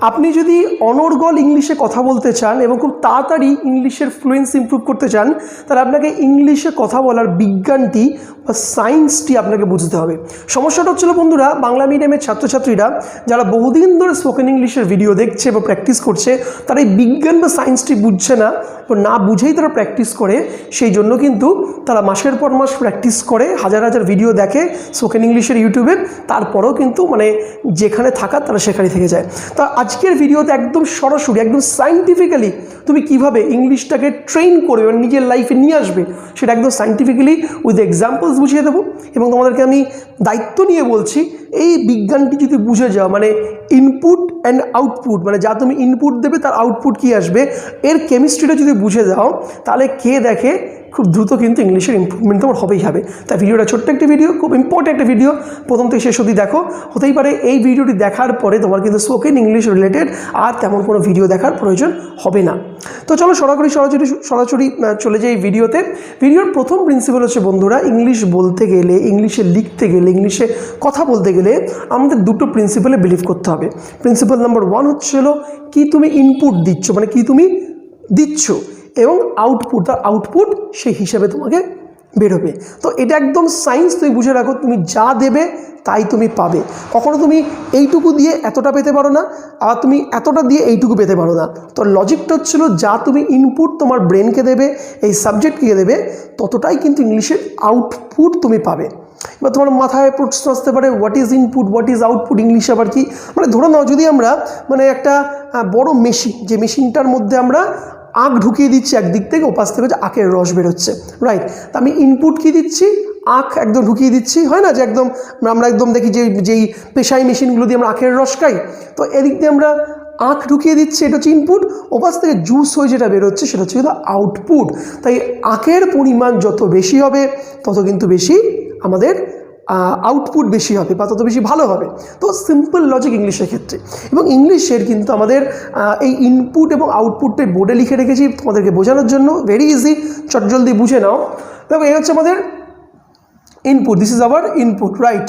আপনি যদি অনর্গল ইংলিশে কথা বলতে চান এবং খুব তাড়াতাড়ি ইংলিশের ফ্লুয়েন্সি ইমপ্রুভ করতে চান, তাহলে আপনাকে ইংলিশে কথা বলার বিজ্ঞানটি বা সায়েন্সটি আপনাকে বুঝতে হবে। সমস্যাটা হচ্ছিল বন্ধুরা, বাংলা মিডিয়ামের ছাত্রছাত্রীরা যারা বহুদিন ধরে স্পোকেন ইংলিশের ভিডিও দেখছে বা প্র্যাকটিস করছে, তারা এই বিজ্ঞান বা সায়েন্সটি বুঝছে না, তো না বুঝেই তারা প্র্যাকটিস করে। সেই জন্য কিন্তু তারা মাসের পর মাস প্র্যাকটিস করে, হাজার হাজার ভিডিও দেখে স্পোকেন ইংলিশের ইউটিউবে, তারপরেও কিন্তু যেখানে থাকার তারা সেখানে থেকে যায়। তা আজকের ভিডিওতে একদম সরাসরি একদম সায়েন্টিফিক্যালি তুমি কিভাবে ইংলিশটাকে ট্রেন করবে এবং নিজের লাইফে নিয়ে আসবে, সেটা একদম সায়েন্টিফিক্যালি উইথ এক্সাম্পলস বুঝিয়ে দেবো। এবং তোমাদেরকে আমি দায়িত্ব নিয়ে বলছি, এই বিজ্ঞানটি যদি বুঝে যাও, ইনপুট অ্যান্ড আউটপুট, যা তুমি ইনপুট দেবে তার আউটপুট কী আসবে, এর কেমিস্ট্রিটা যদি বুঝে যাও, তাহলে কে দেখে খুব দ্রুত কিন্তু ইংলিশের ইম্প্রুভমেন্ট তোমার হবেই হবে। তাই ভিডিওটা ছোট্ট একটা ভিডিও, খুব ইম্পর্টেন্ট একটা ভিডিও, প্রথম থেকে শেষ অবধি দেখো। হতেই পারে এই ভিডিওটি দেখার পরে তোমার কিন্তু স্পোকেন ইংলিশ রিলেটেড আর তেমন কোনো ভিডিও দেখার প্রয়োজন হবে না। তো চলো সরাসরি চলে যাই ভিডিওতে। ভিডিওর প্রথম প্রিন্সিপাল হচ্ছে বন্ধুরা, ইংলিশ বলতে গেলে, ইংলিশে লিখতে গেলে, ইংলিশে কথা বলতে গেলে আমাদের দুটো প্রিন্সিপালে বিলিভ করতে হবে। প্রিন্সিপাল নাম্বার 1 হচ্ছিল কি তুমি ইনপুট দিচ্ছ, কি তুমি দিচ্ছ, এবং আউটপুট, তার আউটপুট সেই হিসাবে তোমাকে বেরোবে। তো এটা একদম সায়েন্স, তুমি বুঝে রাখো, তুমি যা দেবে তাই তুমি পাবে। কখনো তুমি এইটুকু দিয়ে এতটা পেতে পারো না, আর তুমি এতটা দিয়ে এইটুকু পেতে পারো না। তো লজিকটা হচ্ছিল, যা তুমি ইনপুট তোমার ব্রেনকে দেবে, এই সাবজেক্টকে দেবে, ততটাই কিন্তু ইংলিশের আউটপুট তুমি পাবে। এবার তোমার মাথায় প্রশ্ন আসতে পারে, what is input, what is output, English আবার কি? ধরো নাও, যদি আমরা একটা বড় মেশিন, যে মেশিনটার মধ্যে আমরা আখ ঢুকিয়ে দিচ্ছি, একদিক থেকে ওপাশ থেকে যে আখের রস বেরোচ্ছে, রাইট? তা আমি ইনপুট কি দিচ্ছি, আখ একদম ঢুকিয়ে দিচ্ছি, হয় না যে একদম আমরা একদম দেখি যেই পেশাই মেশিনগুলো দিয়ে আমরা আখের রস খাই, তো এদিক দিয়ে আমরা আখ ঢুকিয়ে দিচ্ছি, এটা হচ্ছে ইনপুট। ওপাশ থেকে জুস হয়ে যেটা বেরোচ্ছে সেটা হচ্ছে কিন্তু আউটপুট। তাই আখের পরিমাণ যত বেশি হবে, তত কিন্তু বেশি আমাদের আউটপুট বেশি হবে বা তত বেশি ভালো হবে। তো সিম্পল লজিক ইংলিশের ক্ষেত্রে। এবং ইংলিশের কিন্তু আমাদের এই ইনপুট এবং আউটপুটটাই বোর্ডে লিখে রেখেছি তোমাদেরকে বোঝানোর জন্য, ভেরি ইজি, চটজলদি বুঝে নাও। দেখো, এই হচ্ছে আমাদের input, this is our input, right?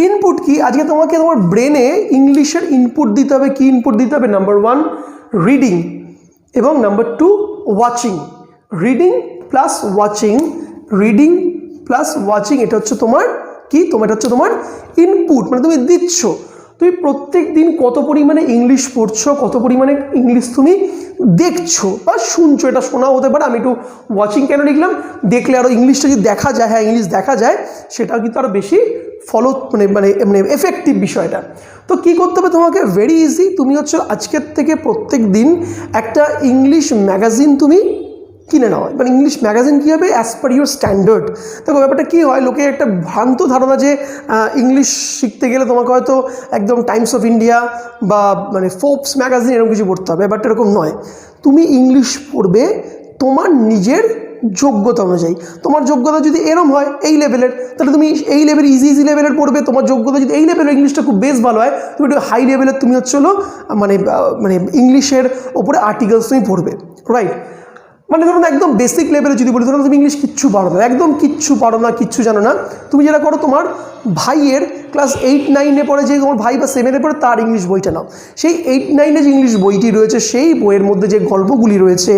Input কি? আজকে তোমাকে তোমার ব্রেনে ইংলিশের ইনপুট দিতে হবে। কি ইনপুট দিতে হবে? নাম্বার 1 রিডিং, এবং number 2 watching. Reading plus watching, reading plus watching, এটা হচ্ছে তোমার কি? এটা হচ্ছে তোমার ইনপুট, তুমি দিচ্ছ। তুমি প্রত্যেক দিন কত পরিমাণে ইংলিশ পড়ছো, কত পরিমাণে ইংলিশ তুমি দেখছো বা শুনছো, এটা শোনাও হতে পারে। আমি একটু ওয়াচিং কেন লিখলাম, দেখলে আরও ইংলিশটা যদি দেখা যায়, হ্যাঁ ইংলিশ দেখা যায়, সেটাও কিন্তু আরও বেশি ফলো এফেক্টিভ বিষয়টা। তো কী করতে হবে তোমাকে? ভেরি ইজি, তুমি হচ্ছে আজকের থেকে প্রত্যেক দিন একটা ইংলিশ ম্যাগাজিন তুমি কিনে নেওয়া। ইংলিশ ম্যাগাজিন কী হবে? As per your standard. দেখো, ব্যাপারটা কী হয়, লোকে একটা ভ্রান্ত ধারণা যে ইংলিশ শিখতে গেলে তোমাকে হয়তো একদম টাইমস অফ ইন্ডিয়া বা ফোর্বস ম্যাগাজিন এরকম কিছু পড়তে হবে। ব্যাপারটা এরকম নয়। তুমি ইংলিশ পড়বে তোমার নিজের যোগ্যতা অনুযায়ী। তোমার যোগ্যতা যদি এরম হয় এই লেভেলের, তাহলে তুমি এই লেভেল ইজি লেভেলের পড়বে। তোমার যোগ্যতা যদি এই লেভেলের, ইংলিশটা খুব বেশ ভালো হয়, তুমি একটু হাই লেভেলের, তুমি হচ্ছে ইংলিশের ওপরে আর্টিকেলস তুমি পড়বে, রাইট? ধরুন একদম বেসিক লেভেলে যদি বলি, ধরুন তুমি ইংলিশ কিচ্ছু পারো না, একদম কিচ্ছু পারো না, কিচ্ছু জানো না, তুমি যেটা করো, তোমার ভাইয়ের ক্লাস 8-9-এ পড়ে, যে তোমার ভাই বা 7-এ পড়ে, তার ইংলিশ বইটা নাও। সেই 8-9-এ যে ইংলিশ বইটি রয়েছে, সেই বইয়ের মধ্যে যে গল্পগুলি রয়েছে,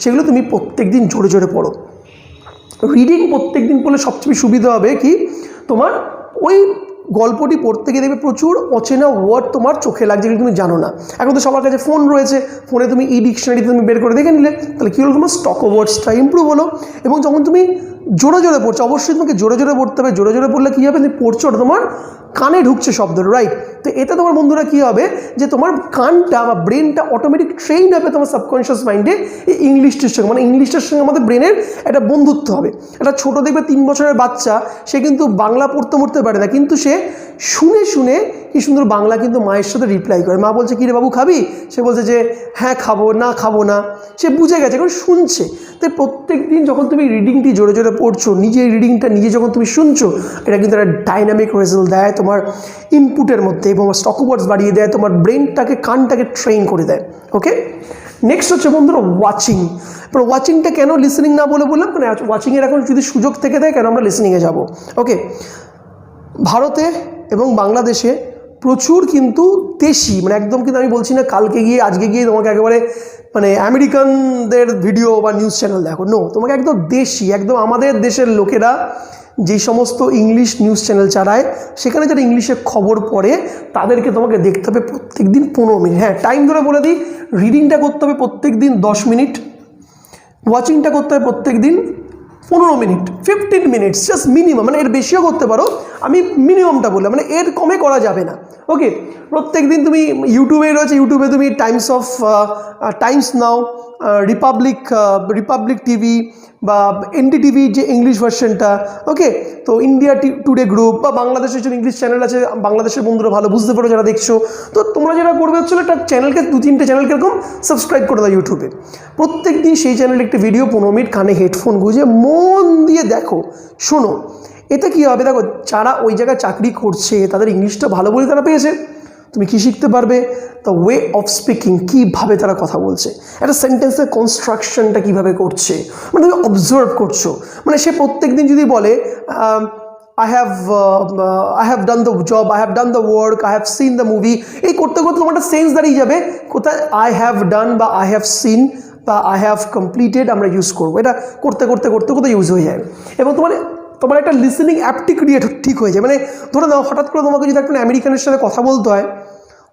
সেগুলো তুমি প্রত্যেক দিন জোরে জোরে পড়ো। রিডিং প্রত্যেক দিন পড়লে সবচেয়ে সুবিধা হবে কি, তোমার ওই গল্পটি পড়তে গিয়ে দেখবে প্রচুর অচেনা ওয়ার্ড তোমার চোখে লাগছে, যেগুলো তুমি জানো না। এখন তো সবার কাছে ফোন রয়েছে, ফোনে তুমি ডিকশনারিতে তুমি বের করে দেখে নিলে, তাহলে কী হলো, তোমার স্টক ওয়ার্ডসটা ইম্প্রুভ হলো। এবং যখন তুমি জোরে জোরে পড়ছো, অবশ্যই তোমাকে জোরে জোরে পড়তে হবে। জোরে জোরে পড়লে কী হবে, তুমি পড়ছো, ওটা তোমার কানে ঢুকছে শব্দ, রাইট? তো এতে তোমার বন্ধুরা কী হবে, যে তোমার কানটা বা ব্রেনটা অটোমেটিক ট্রেন হবে তোমার সাবকনশিয়াস মাইন্ডে এই ইংলিশটির সঙ্গে। ইংলিশটার সঙ্গে আমাদের ব্রেনের একটা বন্ধুত্ব হবে। একটা ছোটো দেখবে 3 বছরের বাচ্চা, সে কিন্তু বাংলা পড়তে পারে না, কিন্তু সে শুনে শুনে কি সুন্দর বাংলা কিন্তু মায়ের সাথে রিপ্লাই করে। মা বলছে, কী রে বাবু খাবি? সে বলছে যে হ্যাঁ খাবো, না খাবো না। সে বুঝে গেছে, কারণ শুনছে। তাই প্রত্যেক দিন যখন তুমি রিডিংটি জোরে জোরে পড়ছো, নিজের রিডিংটা নিজে যখন তুমি শুনছো, এটা কিন্তু একটা ডাইনামিক রেজাল্ট দেয় তোমার ইনপুটের মধ্যে, এবং স্টক ওয়ার্ডস বাড়িয়ে দেয়, তোমার ব্রেনটাকে, কানটাকে ট্রেন করে দেয়। ওকে, নেক্সট হচ্ছে বন্ধুরা ওয়াচিং। এবার ওয়াচিংটা কেন লিসেনিং না বলে বললাম, ওয়াচিংয়ের এখন যদি সুযোগ থেকে থাকে, কেন আমরা লিসেনিংয়ে যাব। ওকে, ভারতে এবং বাংলাদেশে প্রচুর কিন্তু দেশি, মানে একদম কিন্তু আমি বলছি না কালকে গিয়ে আজকে গিয়ে তোমাকে একেবারে মানে আমেরিকানদের ভিডিও বা নিউজ চ্যানেল দেখো, নো, তোমাকে একদম দেশি, একদম আমাদের দেশের লোকেরা যেই সমস্ত ইংলিশ নিউজ চ্যানেল চালায় সেখানে যারা ইংলিশে খবর পড়ে তাদেরকে তোমাকে দেখতে হবে প্রত্যেক দিন 15 মিনিট। হ্যাঁ, টাইম ধরে বলে দিই, রিডিংটা করতে হবে প্রত্যেক দিন 10 মিনিট, ওয়াচিংটা করতে হবে প্রত্যেক দিন 15 মিনিট, 15 মিনিটস জাস্ট মিনিমাম, মানে এর বেশিও করতে পারো, আমি মিনিমামটা বললাম, মানে এর কমে করা যাবে না। ওকে, প্রত্যেক দিন তুমি ইউটিউবে রয়েছে, ইউটিউবে তুমি টাইমস নাও, রিপাবলিক টিভি বা এনডিটিভি যে ইংলিশ ভার্সনটা, ওকে, তো ইন্ডিয়া টুডে গ্রুপ বা বাংলাদেশের যে ইংলিশ চ্যানেল আছে, বাংলাদেশের বন্ধুরা ভালো বুঝতে পারো যারা দেখছো, তো তোমরা যেটা করবে হচ্ছিল একটা চ্যানেলকে 2-3টে চ্যানেলকে এরকম সাবস্ক্রাইব করে দাও ইউটিউবে, প্রত্যেক দিন সেই চ্যানেলে একটি ভিডিও 15 মিনিট কানে হেডফোন গুঁজে মন দিয়ে দেখো, শোনো। এতে কী হবে দেখো, যারা ওই জায়গায় চাকরি করছে তাদের ইংলিশটা ভালো বলে তারা পেয়েছে, তুমি কী শিখতে পারবে, দ্য ওয়ে অফ স্পিকিং, কীভাবে তারা কথা বলছে, একটা সেন্টেন্সের কনস্ট্রাকশনটা কীভাবে করছে, মানে তুমি অবজার্ভ করছো। মানে সে প্রত্যেক দিন যদি বলে I have done the job, I have done the work, I have seen the movie, এই করতে করতে তোমার একটা সেন্স দাঁড়িয়ে যাবে, কোথায় I have done বা I have seen বা I have completed আমরা ইউজ করবো, এটা করতে করতে করতে করতে ইউজ হয়ে যাবে, এবং তোমার একটা লিসেনিং অ্যাপটি ক্রিয়েট ঠিক হয়ে যায়। মানে ধরে নাও হঠাৎ করে তোমাকে যদি একটা আমেরিকানের সাথে কথা বলতে হয়,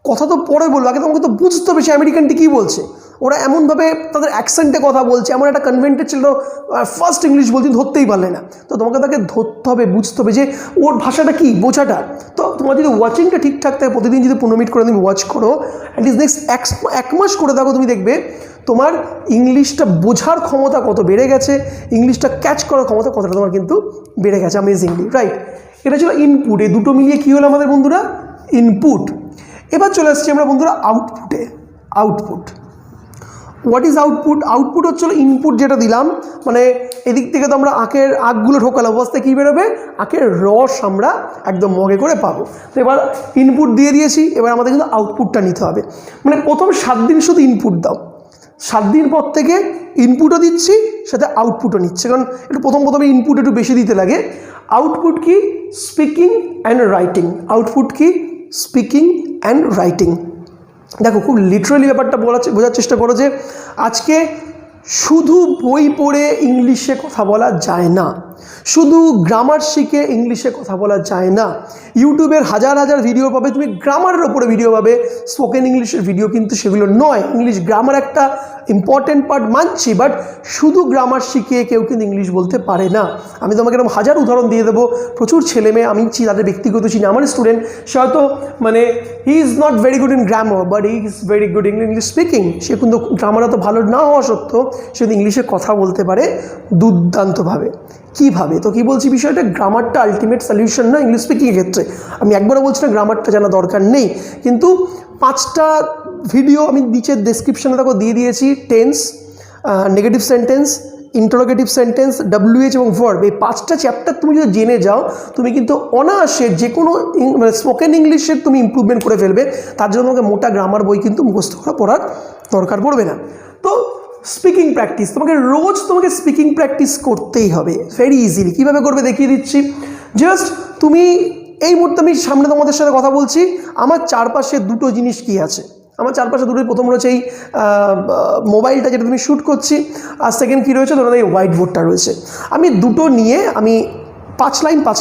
কথা তো পরে বলবো, আগে তোমাকে তো বুঝতে হবে সে আমেরিকানটি কী বলছে, ওরা এমনভাবে তাদের অ্যাকসেন্টে কথা বলছে, এমন একটা কনভেন্টেড ছিল, ফার্স্ট ইংলিশ বলতে ধরতেই পারলে না, তো তোমাকে তাকে ধরতে হবে, বুঝতে হবে যে ওর ভাষাটা কী, বোঝাটা। তো তোমার যদি ওয়াচিংটা ঠিকঠাক থাকে, প্রতিদিন যদি 15 মিনিট করে তুমি ওয়াচ করো, অ্যাটলিস্ট নেক্সট 1 মাস করে থাকো, তুমি দেখবে তোমার ইংলিশটা বোঝার ক্ষমতা কত বেড়ে গেছে, ইংলিশটা ক্যাচ করার ক্ষমতা কতটা তোমার কিন্তু বেড়ে গেছে অ্যামেজিংলি, রাইট। এটা ছিল ইনপুট, এই দুটো মিলিয়ে কী হলো আমাদের বন্ধুরা, ইনপুট। এবার চলে আসছি আমরা বন্ধুরা আউটপুটে। Output, what is output? Output হচ্ছিল ইনপুট যেটা দিলাম, মানে এদিক থেকে তো আমরা আখগুলো ঢোকালাম, অবস্থায় কী বেরোবে, আখের রস আমরা একদম মগে করে পাবো। তো এবার ইনপুট দিয়ে দিয়েছি, এবার আমাদের কিন্তু আউটপুটটা নিতে হবে। মানে প্রথম 7 দিন শুধু ইনপুট দাও, 7 দিন পর থেকে ইনপুটও দিচ্ছি সাথে আউটপুটও নিচ্ছে, কারণ একটু প্রথমে ইনপুট একটু বেশি দিতে লাগে। আউটপুট কি, স্পিকিং অ্যান্ড রাইটিং। আউটপুট কি, স্পিকিং অ্যান্ড রাইটিং। দেখো খুব লিটারালি ব্যাপারটা বোঝার চেষ্টা করো যে আজকে শুধু বই পড়ে ইংলিশে কথা বলা যায় না, শুধু গ্রামার শিখে ইংলিশে কথা বলা যায় না। ইউটিউবের হাজার হাজার ভিডিও পাবে, তুমি গ্রামারের ওপরে ভিডিও পাবে, স্পোকেন ইংলিশের ভিডিও কিন্তু সেগুলো নয়। ইংলিশ গ্রামার একটা ইম্পর্টেন্ট পার্ট মানছি, বাট শুধু গ্রামার শিখে কেউ কিন্তু ইংলিশ বলতে পারে না। আমি তোমাকে এরকম হাজার উদাহরণ দিয়ে দেবো, প্রচুর ছেলে মেয়ে আমি তাদের ব্যক্তিগত চিনি, আমার স্টুডেন্ট, সে হয়তো মানে he is not very good in grammar but he is very good in English speaking. সে কিন্তু গ্রামার অত ভালো না হওয়া সত্ত্বেও সে ইংলিশে কথা বলতে পারে দুর্দান্তভাবে। কীভাবে? তো কী বলছি বিষয়টা, গ্রামারটা আলটিমেট সলিউশন না ইংলিশ স্পিকিংয়ের ক্ষেত্রে। আমি একবারও বলছি না গ্রামারটা জানা দরকার নেই, কিন্তু 5টা ভিডিও আমি নিচের ডেসক্রিপশনে দেখো দিয়ে দিয়েছি। Tense, negative sentence, interrogative sentence, WH এবং ভার্ব, এই 5টা চ্যাপ্টার তুমি যদি জেনে যাও, তুমি কিন্তু অনায়াসে যে কোনো মানে স্পোকেন ইংলিশের তুমি ইম্প্রুভমেন্ট করে ফেলবে। তার জন্য তোমাকে মোটা গ্রামার বই কিন্তু মুখস্থ করা পড়ার দরকার পড়বে না। তো স্পিকিং প্র্যাকটিস, তোমাকে স্পিকিং প্র্যাকটিস করতেই হবে ভেরি ইজিলি। কীভাবে করবে দেখিয়ে দিচ্ছি। জাস্ট তুমি এই মুহূর্তে আমি সামনে তোমাদের সাথে কথা বলছি, আমার চারপাশে দুটো জিনিস কি আছে, আমার চারপাশে দুটোই, প্রথম রয়েছে এই মোবাইলটা যেটা তুমি শ্যুট করছি, আর সেকেন্ড কী রয়েছে, ধরো এই হোয়াইট বোর্ডটা রয়েছে। আমি দুটো নিয়ে আমি 5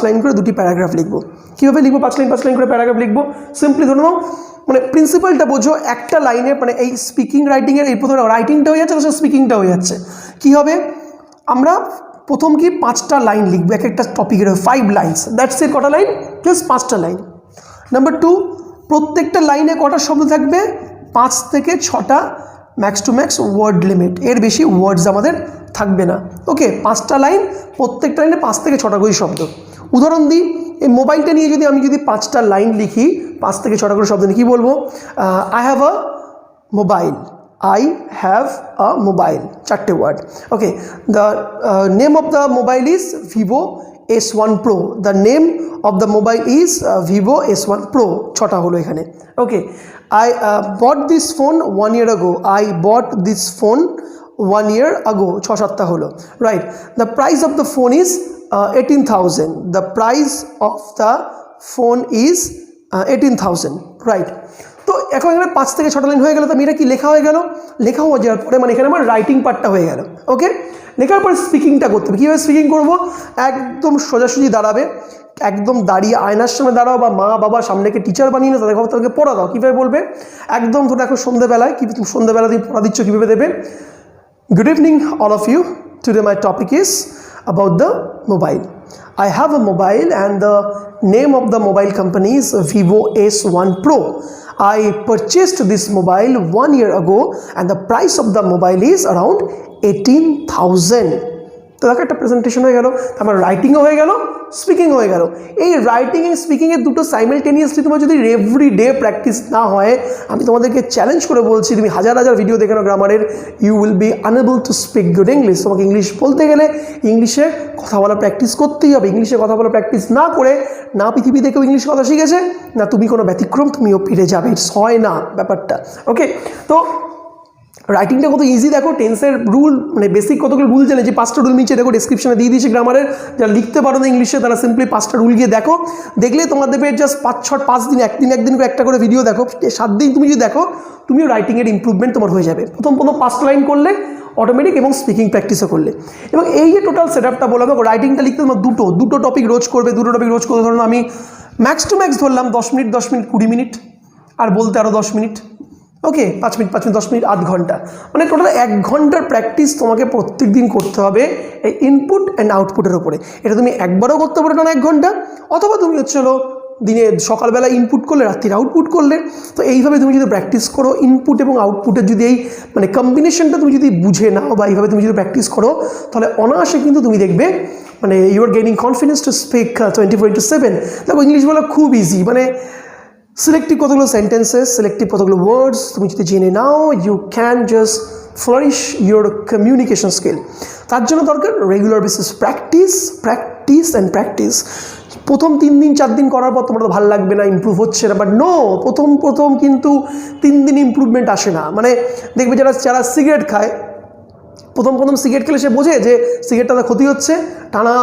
লাইন করে 2টি প্যারাগ্রাফ লিখবো। কীভাবে লিখবো 5 লাইন করে প্যারাগ্রাফ লিখবো? সিম্পলি ধরে নাও, মানে প্রিন্সিপালটা বোঝো, একটা লাইনে মানে এই স্পিকিং রাইটিংয়ের এই প্রথমে রাইটিংটা হয়ে যাচ্ছে, তার স্পিকিংটা হয়ে যাচ্ছে। কী হবে, আমরা প্রথম কি 5টা লাইন লিখবো এক একটা টপিকের, 5 লাইনস, দ্যাটস এ কটা লাইন, জাস্ট 5টা লাইন। নাম্বার 2, প্রত্যেকটা লাইনে কটা শব্দ থাকবে, 5 থেকে 6টা max to max word limit, এর বেশি ওয়ার্ডস আমাদের থাকবে না। ওকে, 5টা লাইন, প্রত্যেকটা লাইনে 5 থেকে 6টা করে শব্দ। উদাহরণ দিই, এই মোবাইলটা নিয়ে আমি যদি 5টা লাইন লিখি, 5 থেকে 6টা করে শব্দ নিয়ে কী বলবো, I have a mobile, I have a mobile, 4টে word. Okay, the name of the mobile is Vivo S1 Pro, the name of the mobile is Vivo S1 Pro, 6টা হলো এখানে। ওকে, I bought this phone 1 year ago, I bought this phone 1 year ago, 6-7টা হলো, right. The price of the phone is 18,000, the price of the phone is 18,000। Right. তো এখন এখানে 5 থেকে 6টা line হয়ে গেল, তো এটা কি লেখা হয়ে গেল। লেখা হয়ে যাওয়ার পরে মানে এখানে আমার রাইটিং পার্টটা হয়ে গেল। ওকে, লেখার পরে স্পিকিংটা করতে হবে। কীভাবে স্পিকিং করবো, একদম সোজাসুজি দাঁড়াবে, একদম দাঁড়িয়ে আয়নার সামনে দাঁড়াও, বা মা বাবা সামনেকে টিচার বানিয়ে নাও, তাদেরকে পড়া দাও। কীভাবে বলবে, একদম ধরো এখন সন্ধ্যেবেলায়, কি তুমি সন্ধ্যেবেলা দিয়ে পড়া দিচ্ছ, কীভাবে দেবে। Good evening all of you. Today my topic is about the mobile. I have a mobile and the name of the mobile company is Vivo S1 Pro. I purchased this mobile 1 year ago and the price of the mobile is around 18,000. তো দেখো একটা presentation হয়ে গেল, আমার রাইটিংও হয়ে গেল, speaking হয়ে গেল। এই রাইটিং অ্যান্ড স্পিকিংয়ের দুটো সাইমেলটেনিয়াসলি তোমার যদি এভরি ডে প্র্যাকটিস না হয়, আমি তোমাদেরকে চ্যালেঞ্জ করে বলছি, তুমি হাজার হাজার ভিডিও দেখে নাও গ্রামারের, you will be unable to speak good English. তোমাকে ইংলিশ বলতে গেলে ইংলিশে কথা বলা প্র্যাকটিস করতেই হবে। ইংলিশে কথা বলা প্র্যাকটিস না করে, না পৃথিবী থেকেও ইংলিশ কথা শিখেছে, না তুমি কোনো ব্যতিক্রম, তুমিও ফিরে যাবে। ইটস হয় না ব্যাপারটা। ওকে, তো রাইটিংটা কত ইজি দেখো, টেন্সের রুল মানে বেসিক কতগুলো রুল জানে, যে 5টা রুল নিচে দেখো ডেসক্রিপশনে দিয়ে দিয়েছি গ্রামারের। যারা লিখতে পারো না ইংলিশে তারা সিম্পলি 5টা রুল গিয়ে দেখো, দেখলে তোমার দেবে জাস্ট 5 দিন, একদিন করে একটা করে ভিডিও দেখো, 7 দিন তুমি যদি দেখো, তুমিও রাইটিংয়ের ইম্প্রুভমেন্ট তোমার হয়ে যাবে। প্রথম 5টা লাইন করলে অটোমেটিক, এবং স্পিকিং প্র্যাকটিসও করলে। এবং এই যে টোটাল সেট আপটা বললাম, রাইটিংটা লিখতে তোমার দুটো টপিক রোজ করবে, ধরুন আমি ম্যাক্স টু ম্যাক্স ধরলাম 10 মিনিট, 20 মিনিট, আর বলতে আরও 10 মিনিট। ওকে, 5 মিনিট 10 মিনিট, আধ ঘন্টা, মানে টোটাল 1 ঘন্টার প্র্যাকটিস তোমাকে প্রত্যেক দিন করতে হবে এই ইনপুট অ্যান্ড আউটপুটের ওপরে। এটা তুমি একবারও করতে পারো না 1 ঘন্টা, অথবা তুমি দিনে সকালবেলা ইনপুট করলে, রাত্রির আউটপুট করলে। তো এইভাবে তুমি যদি প্র্যাকটিস করো, ইনপুট এবং আউটপুটের যদি এই মানে কম্বিনেশনটা তুমি যদি বুঝে নাও, বা এইভাবে তুমি যদি প্র্যাকটিস করো, তাহলে অনায়াসে কিন্তু তুমি দেখবে মানে you are gaining confidence to speak 24/7। দেখো ইংলিশ বলা খুব ইজি, মানে সিলেক্টিভ কতগুলো সেন্টেন্সেস, সিলেক্টিভ কতগুলো ওয়ার্ডস তুমি যদি জেনে নাও, you can just flourish your communication skill. তার জন্য দরকার regular basis practice and practice. প্রথম 3 দিন 4 দিন করার পর তোমার তো ভালো লাগবে না, ইম্প্রুভ হচ্ছে না, বাট নো, প্রথম কিন্তু 3 দিন ইম্প্রুভমেন্ট আসে না। মানে দেখবে যারা সিগারেট খায়, প্রথম সিগারেট খেলে সে বোঝে যে সিগারেটটা তার ক্ষতি হচ্ছে, টানা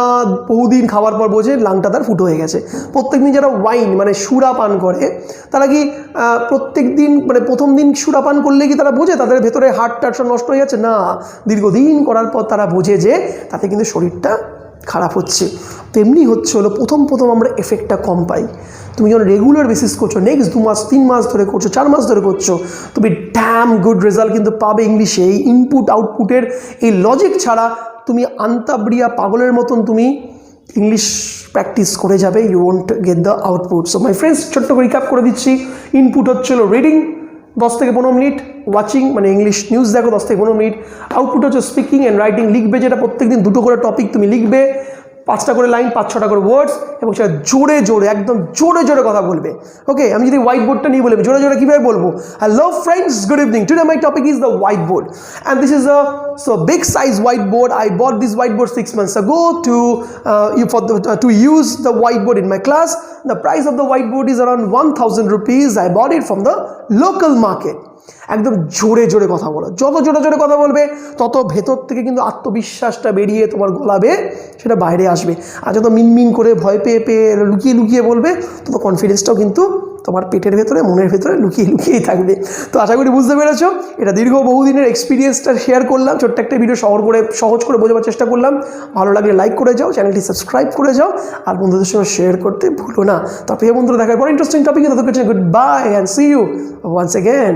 বহুদিন খাওয়ার পর বোঝে লাংটা তার ফুটো হয়ে গেছে। প্রত্যেকদিন যারা ওয়াইন মানে সুরা পান করে, তারা কি প্রত্যেক দিন মানে প্রথম দিন সুরা পান করলে কি তারা বোঝে তাদের ভেতরে হার্ট সব নষ্ট হয়ে যাচ্ছে? না, দীর্ঘদিন করার পর তারা বোঝে যে তাতে কিন্তু শরীরটা খারাপ হচ্ছে। তেমনি হলো প্রথম আমরা এফেক্টটা কম পাই। তুমি যখন রেগুলার বেসিস করছো, নেক্সট 2 মাস 3 মাস ধরে করছো, 4 মাস ধরে করছো, তুমি ড্যাম গুড রেজাল্ট কিন্তু পাবে ইংলিশে। এই ইনপুট আউটপুটের এই লজিক ছাড়া তুমি আন্তাবড়িয়া পাগলের মতন তুমি ইংলিশ প্র্যাকটিস করে যাবে, you won't get the output. So my friends, ছোট্ট করে রিক্যাপ করে দিচ্ছি। ইনপুট হচ্ছিল রিডিং 10 থেকে 15 মিনিট, ওয়াচিং মানে ইংলিশ নিউজ দেখো 10 থেকে 15 মিনিট, আউটপুট হচ্ছে স্পিকিং অ্যান্ড রাইটিং, লিখবে যেটা প্রত্যেকদিন 2টো করে টপিক তুমি লিখবে, 5টা করে লাইন, 5-6টা করে ওয়ার্ডস, এবং সেটা জোরে একদম জোরে কথা বলবে। ওকে, আমি যদি হোয়াইট বোর্ডটা নিয়ে বলবো, জোরে কীভাবে বলবো? Hello friends, good evening, today my topic is the white board and this is a big size whiteboard. I bought this whiteboard 6 months ago to use the whiteboard in my class. The price of the whiteboard is around 1,000 rupees. I bought it from the local market. একদম জোরে কথা বলো, যত জোরে কথা বলবে তত ভেতর থেকে কিন্তু আত্মবিশ্বাসটা বেরিয়ে তোমার গলাবে, সেটা বাইরে আসবে। আর যত মিনমিন করে ভয় পেয়ে লুকিয়ে বলবে, তত কনফিডেন্সটাও কিন্তু তোমার পেটের ভেতরে, মনের ভেতরে লুকিয়েই থাকবে। তো আশা করি বুঝতে পেরেছো। এটা বহুদিনের এক্সপিরিয়েন্সটা শেয়ার করলাম, ছোট্ট একটা ভিডিও সহজ করে বোঝাবার চেষ্টা করলাম। ভালো লাগলে লাইক করে যাও, চ্যানেলটি সাবস্ক্রাইব করে যাও, আর বন্ধুদের সঙ্গে শেয়ার করতে ভুলো না। তো প্রিয় বন্ধুরা, দেখার পর ইন্টারেস্টিং টপিকে, ততক্ষণ goodbye and see you once again.